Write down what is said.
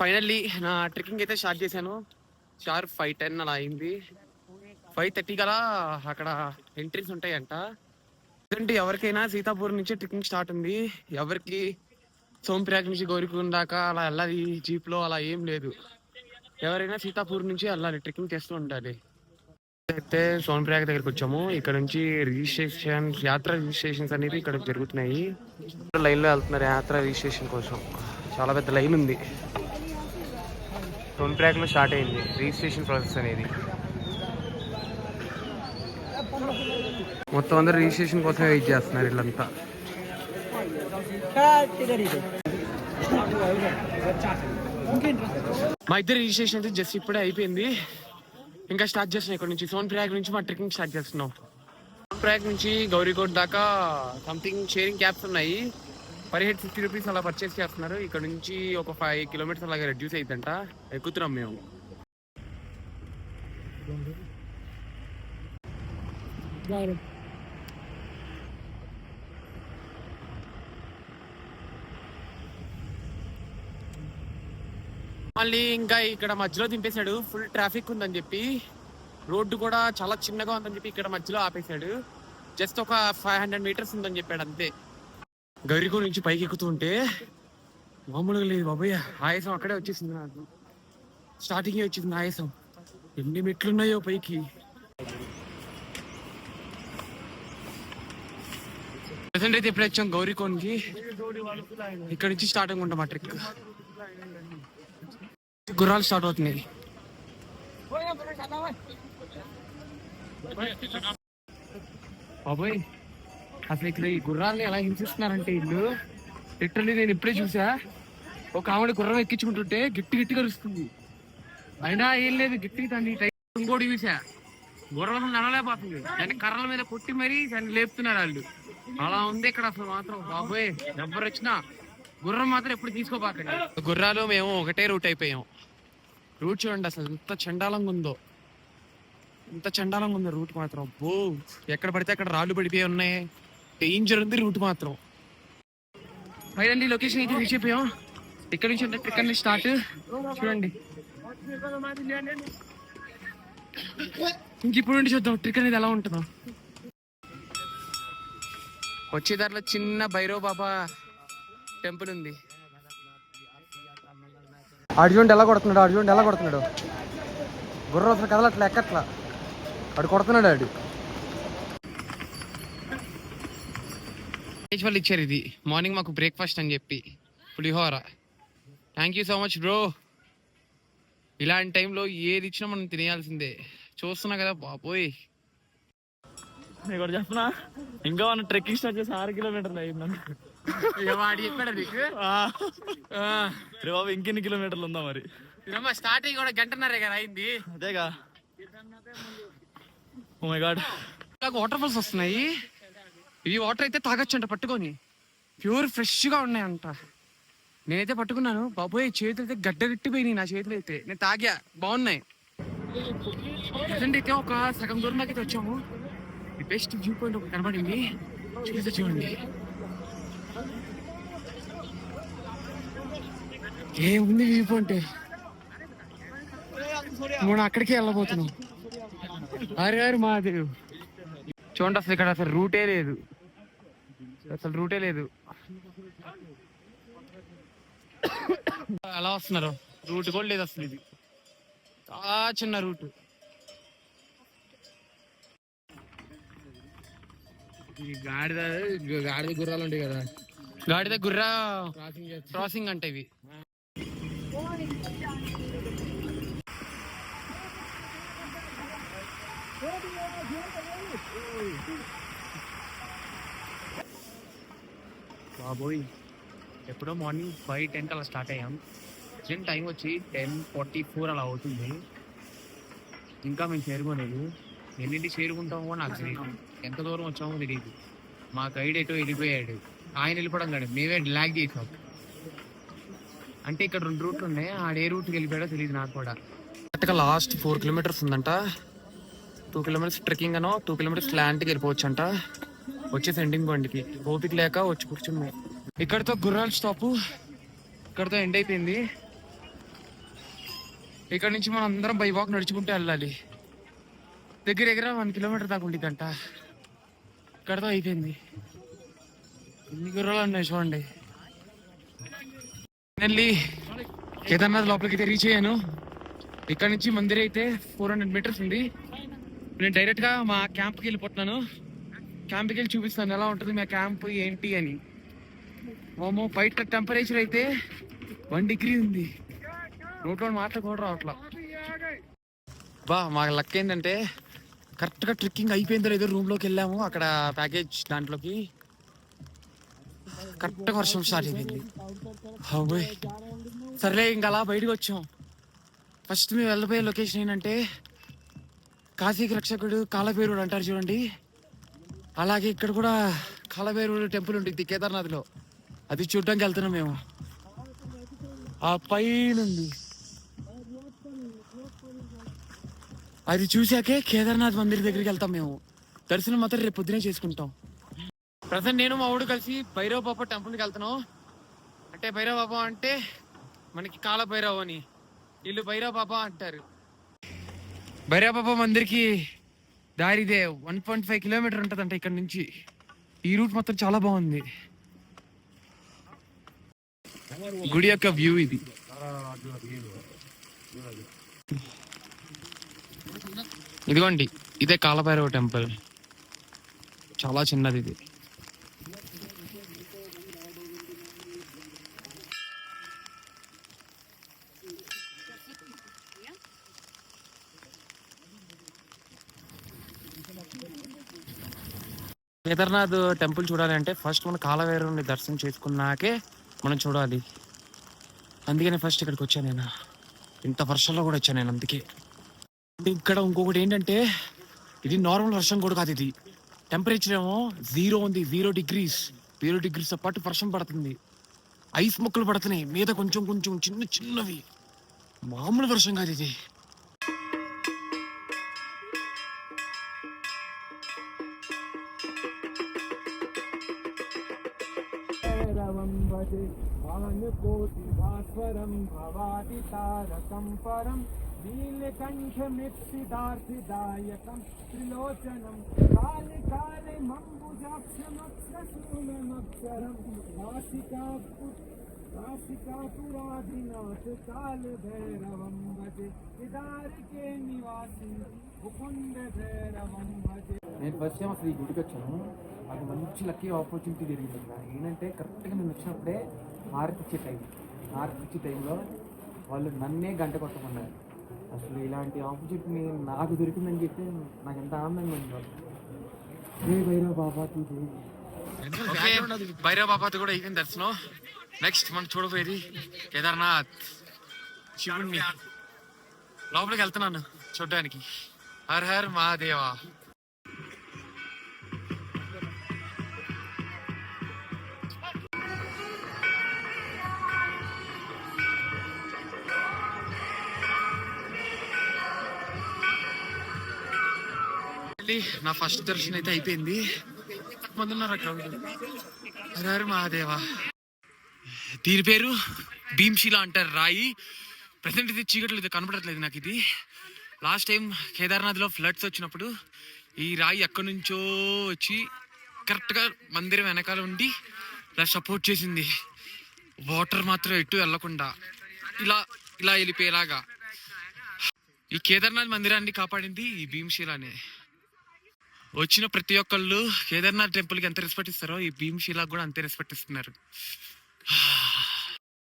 Finally నా trekking అయితే start చేశాను. షార్ప్ 5:10 అలా అయింది. 5:30 కలా అక్కడ ఎంట్రీస్ ఉంటాయంట. ఎందుకంటే ఎవరికైనా సీతాపూర్ నుంచి ట్రెక్కింగ్ స్టార్ట్ ఉంది. ఎవరికి సోంప్రయాగ్ నుంచి గౌరీకుండ దాకా అలా వెళ్ళాలి జీప్ లో అలా ఏం లేదు. ఎవరైనా సీతాపూర్ నుంచి వెళ్ళాలి, ట్రెక్కింగ్ చేస్తూ ఉండాలి. అయితే సోన్ప్రయాగ్ దగ్గరికి వచ్చాము. ఇక్కడ నుంచి యాత్ర రిజిస్ట్రేషన్స్ అనేది ఇక్కడ జరుగుతున్నాయి. లైన్ లో వెళ్తున్నారు యాత్ర రిజిస్ట్రేషన్ కోసం. చాలా పెద్ద లైన్ ఉంది. సోన్ప్రయాగ్ లో స్టార్ట్ అయింది రిజిస్ట్రేషన్ ప్రాసెస్ అనేది. మొత్తం అందరూ రిజిస్ట్రేషన్ కోసం వెయిట్ చేస్తున్నారు వీళ్ళంతా. మా ఇద్దరు రిజిస్ట్రేషన్ అయితే జస్ట్ ఇప్పుడే అయిపోయింది. ఇంకా స్టార్ట్ చేస్తున్నాం. ఇక్కడ నుంచి సోన్ప్రయాగ్ నుంచి మా ట్రెక్కింగ్ స్టార్ట్ చేస్తున్నాం. సోన్ప్రయాగ్ నుంచి గౌరీకోట్ దాకా సంథింగ్ షేరింగ్ క్యాబ్స్ ఉన్నాయి. పర్ హెడ్ 50 రూపీస్ అలా పర్చేస్ చేస్తున్నారు. ఇక్కడ నుంచి ఒక 5 కిలోమీటర్స్ అలాగే రెడ్యూస్ అవుతుందంట. ఎక్కుతున్నాం మేము. మళ్ళీ ఇంకా ఇక్కడ మధ్యలో దింపేశాడు. ఫుల్ ట్రాఫిక్ ఉందని చెప్పి, రోడ్డు కూడా చాలా చిన్నగా ఉందని చెప్పి ఇక్కడ మధ్యలో ఆపేశాడు. జస్ట్ ఒక 500 మీటర్స్ ఉందని చెప్పాడు అంతే. గౌరీకో నుంచి పైకి ఎక్కుతూ ఉంటే మామూలుగా లేదు బాబోయ్. ఆయాసం అక్కడే వచ్చేసింది నాకు. స్టార్టింగ్ వచ్చేసింది ఆయాసం. ఎన్ని మెట్లున్నాయో పైకి. ప్రెసెంట్ అయితే ఎప్పుడు వచ్చాం గౌరీకోన్కి. ఇక్కడ నుంచి స్టార్ట్ అనుకుంటాం మా ట్రిక్. గుర్రాలు స్టార్ట్ అవుతున్నాయి. బాబోయ్ అసలు ఇక్కడ ఈ గుర్రాలని ఎలా హింసిస్తున్నారంటే వీళ్ళు. లిటరల్లీ నేను ఇప్పుడే చూసా, ఒక ఆవిడ గుర్రం ఎక్కించుకుంటుంటే గట్టి గట్టిగా అరుస్తుంది. అయినా ఏం లేదు, గట్టిగా దాన్ని ఇంకోటి చూసా, గుర్రం నడలేకపోతుంది. దాన్ని కర్రల మీద కొట్టి మరీ దాన్ని లేపుతున్నారు వాళ్ళు. అలా ఉంది ఇక్కడ అసలు మాత్రం. బాబోయ్ ఎవరు వచ్చినా గుర్రం మాత్రం ఎప్పుడు తీసుకోబాకండి. గుర్రాలు మేము ఒకటే రూట్ అయిపోయాం. రూట్ చూడండి అసలు ఎంత చండాలంగా ఉందో. ఎంత చండాలంగా ఉందో రూట్ మాత్రం. ఓ ఎక్కడ పడితే అక్కడ రాళ్ళు పడిపోయి ఉన్నాయి. డేంజర్ ఉంది రూట్ మాత్రం. ఫైనల్లీ లొకేషన్ అయితే రీచ్ అయిపోయాం. ఇక్కడ నుంచి అంటే ట్రిక్ అనేది స్టార్ట్. చూడండి ఇంక ఇప్పుడు నుండి చూద్దాం ట్రిక్ అనేది ఎలా ఉంటుందో. వచ్చే దారిలో చిన్న భైరవ్ బాబా టెంపుల్ ఉంది. అర్జున్ ఎలా కొడుతున్నాడు. గుర్రం అసలు కదలట్లా, ఎక్కట్లా. అడు కొడుతున్నాడు. ఆడు వాళ్ళు ఇచ్చారు ఇది మార్నింగ్ మాకు బ్రేక్ఫాస్ట్ అని చెప్పి, pulihora. Thank you so much bro. ఇలాంటి టైంలో ఏది ఇచ్చినా మనం తినేయాల్సిందే. చూస్తున్నా కదా బాబోయ్. నేను చెప్పనా, ఇంకా మన ట్రెక్కింగ్ స్టార్ట్ చేసి 6 కిలోమీటర్లు అయిందని వాడు చెప్పాడు నీకు. రే బాబు ఇంకెన్ని కిలోమీటర్లు ఉందా మరి? స్టార్టింగ్ కూడా 1.5 గంటన్నరే కదా అయింది. అదేగా. Oh my God, waterfalls వస్తున్నాయి. ఈ వాటర్ అయితే తాగొచ్చంట పట్టుకొని. ప్యూర్ ఫ్రెష్ గా ఉన్నాయంట. నేనైతే పట్టుకున్నాను. బాబోయ్ చేతులు అయితే గడ్డగట్టిపోయినాయి నా చేతులు అయితే. నేను తాగా, బాగున్నాయి. ప్రజెంట్ అయితే ఒక సగం దూరం దాకా అయితే వచ్చాము. ది బెస్ట్ వ్యూ పాయింట్ ఒకటి కనబడింది. చూడండి ఏముంది వ్యూ పాయింట్. మనం అక్కడికే వెళ్ళబోతున్నాం. అరే మాదేవ్. చూడండి అసలు ఇక్కడ అసలు రూటే లేదు. అలా వస్తున్నారు. రూట్ కూడా లేదు అసలు. ఇది చాలా చిన్న రూట్. గాడిద గుర్రాలు ఉంటాయి కదా, గాడిద గుర్రా క్రాసింగ్ అంటే ఇవి. బాబోయ్ ఎప్పుడో మార్నింగ్ 5:10 అలా స్టార్ట్ అయ్యాం. ప్రజెంట్ టైం వచ్చి 10:44 అలా అవుతుంది. ఇంకా మేము చేరుకోలేదు. ఎన్నింటికి చేరుకుంటామో నాకు తెలియదు. ఎంత దూరం వచ్చామో తెలియదు. మా గైడ్ ఎటో వెళ్ళిపోయాడు. ఆయన వెళ్ళిపోవడం కాదు, మేమే ల్యాగ్ చేసాం. అంటే ఇక్కడ 2 రూట్లు ఉన్నాయి. ఆడ ఏ రూట్కి వెళ్ళిపోయాడో తెలియదు నాకు కూడా. కరెక్ట్గా లాస్ట్ 4 కిలోమీటర్స్ ఉందంట. 2 కిలోమీటర్స్ ట్రెక్కింగ్ అనో 2 కిలోమీటర్స్ ల్యాండ్కి వెళ్ళిపోవచ్చు అంట. వచ్చేసి ఎండింగ్ బండికి ఓపిక లేక వచ్చి కూర్చున్నాయి. ఇక్కడతో గుర్రాల స్టాప్ ఇక్కడతో ఎండ్ అయిపోయింది. ఇక్కడ నుంచి మనం అందరం బై వాక్ నడుచుకుంటూ వెళ్ళాలి. దగ్గర దగ్గర 1 కిలోమీటర్ దాకా ఉండిద్దంట. ఇక్కడతో అయిపోయింది. ఎన్ని గుర్రాలు ఉన్నాయి చూడండి. ఫైనల్లీ కేదార్నాథ్ లోపలికి అయితే రీచ్ అయ్యాను. ఇక్కడ నుంచి మందిర్ అయితే 400 మీటర్స్ ఉంది. నేను డైరెక్ట్ గా మా క్యాంప్కి వెళ్ళిపోతున్నాను. క్యాంప్కి వెళ్ళి చూపిస్తాను ఎలా ఉంటుంది మా క్యాంప్ ఏంటి అని. మోమో బయట టెంపరేచర్ అయితే 1 డిగ్రీ ఉంది. నోట్లో మాటలు కూడా రావట్లా. మా లక్ ఏంటంటే కరెక్ట్గా ట్రెక్కింగ్ అయిపోయిందో లేదో రూమ్లోకి వెళ్ళాము. అక్కడ ప్యాకేజ్ దాంట్లోకి కరెక్ట్గా వర్షం స్టార్ట్ అయిపోయింది. సర్లే ఇంకా అలా బయటకు వచ్చాం. ఫస్ట్ మేము వెళ్ళబోయే లొకేషన్ ఏంటంటే కాశీకి రక్షకుడు కాలభైరవుడు అంటారు చూడండి. అలాగే ఇక్కడ కూడా కాలభైరవుడు టెంపుల్ ఉంటుంది కేదార్నాథ్లో. అది చూడడానికి వెళ్తున్నాం మేము. ఆ పైనుంది అది చూసాకే కేదార్నాథ్ మందిర్ దగ్గరికి వెళ్తాం మేము. దర్శనం మాత్రం రేపు పొద్దునే చేసుకుంటాం. ప్రజెంట్ నేను మా ఊడు కలిసి భైరవ బాబా టెంపుల్కి వెళ్తున్నాం. అంటే భైరవ బాబా అంటే మనకి కాలభైరవ్ అని, వీళ్ళు భైరవ బాబా అంటారు. భైరవ బాబా మందిర్కి దారిదే 1.5 కిలోమీటర్ ఉంటుందంట ఇక్కడ నుంచి. ఈ రూట్ మొత్తం చాలా బాగుంది. గుడి యొక్క వ్యూ ఇది. ఇదిగోండి ఇదే కాలభైరవ టెంపుల్. చాలా చిన్నది ఇది. కేదార్నాథ్ టెంపుల్ చూడాలి అంటే ఫస్ట్ మనం కాలభైరవుని దర్శనం చేసుకున్నాకే మనం చూడాలి. అందుకనే ఫస్ట్ ఇక్కడికి వచ్చాను నేను. ఇంత వర్షంలో కూడా వచ్చాను నేను. అందుకే ఇక్కడ ఇంకొకటి ఏంటంటే ఇది నార్మల్ వర్షం కూడా కాదు. ఇది టెంపరేచర్ ఏమో 0 ఉంది. 0 డిగ్రీస్తో పాటు వర్షం పడుతుంది. ఐస్ మొక్కలు పడుతున్నాయి మీద కొంచెం కొంచెం చిన్నవి. మామూలు వర్షం కాదు ఇది. నీలకంఠమిప్సిదార్థిదాయకం త్రిలోచనం కాళికాలి మంబుజాక్షమక్షరూలమక్షరం నాసికాపురాధినాథ్ కాలభైరవం భజే ఇదారికే నివాసి ముకుంద భైరవం భజే. నేను ఫస్ట్ టైం అసలు ఈ గుడికి వచ్చాను. అది మంచి లక్కీ ఆపర్చునిటీ జరిగింది. ఏంటంటే కరెక్ట్గా నేను వచ్చినప్పుడే హారతి ఇచ్చే టైంలో వాళ్ళు నన్నే గంట కొట్టమన్నారు. అసలు ఇలాంటి ఆపర్చునిటీ నాకు దొరికిందని చెప్పి నాకు ఎంత ఆనందంగా ఉందో. భైరవ బాబాకి భైరవ బాబాతో కూడా అయిపోయింది దర్శనం. నెక్స్ట్ మనం చూడబోయేది కేదార్నాథ్ శివుణ్ణి. లోపలికి వెళ్తున్నాను చూడడానికి. హర్ హర్ మహాదేవా. నా ఫస్ట్ దర్శనం అయితే అయిపోయింది. మంది ఉన్నారు అక్కడ. హరి మహాదేవా. దీని పేరు భీమ్శిలా అంటారు రాయి. ప్రజెంట్ ఇది చీకట్లు ఇది కనపడట్లేదు నాకు. ఇది లాస్ట్ టైం కేదార్నాథ్లో ఫ్లడ్స్ వచ్చినప్పుడు ఈ రాయి ఎక్కడి నుంచో వచ్చి కరెక్ట్గా మందిరం వెనకాల ఉండి ఇలా సపోర్ట్ చేసింది. వాటర్ మాత్రం ఎటు వెళ్ళకుండా ఇలా వెళ్ళిపోయేలాగా. ఈ కేదార్నాథ్ మందిరాన్ని కాపాడింది ఈ భీమ్శిలానే. వచ్చిన ప్రతి ఒక్కళ్ళు కేదార్నాథ్ టెంపుల్కి ఎంత రెస్పెక్ట్ ఇస్తారో ఈ భీమ్శిలాకి కూడా అంతే రెస్పెక్ట్ ఇస్తున్నారు.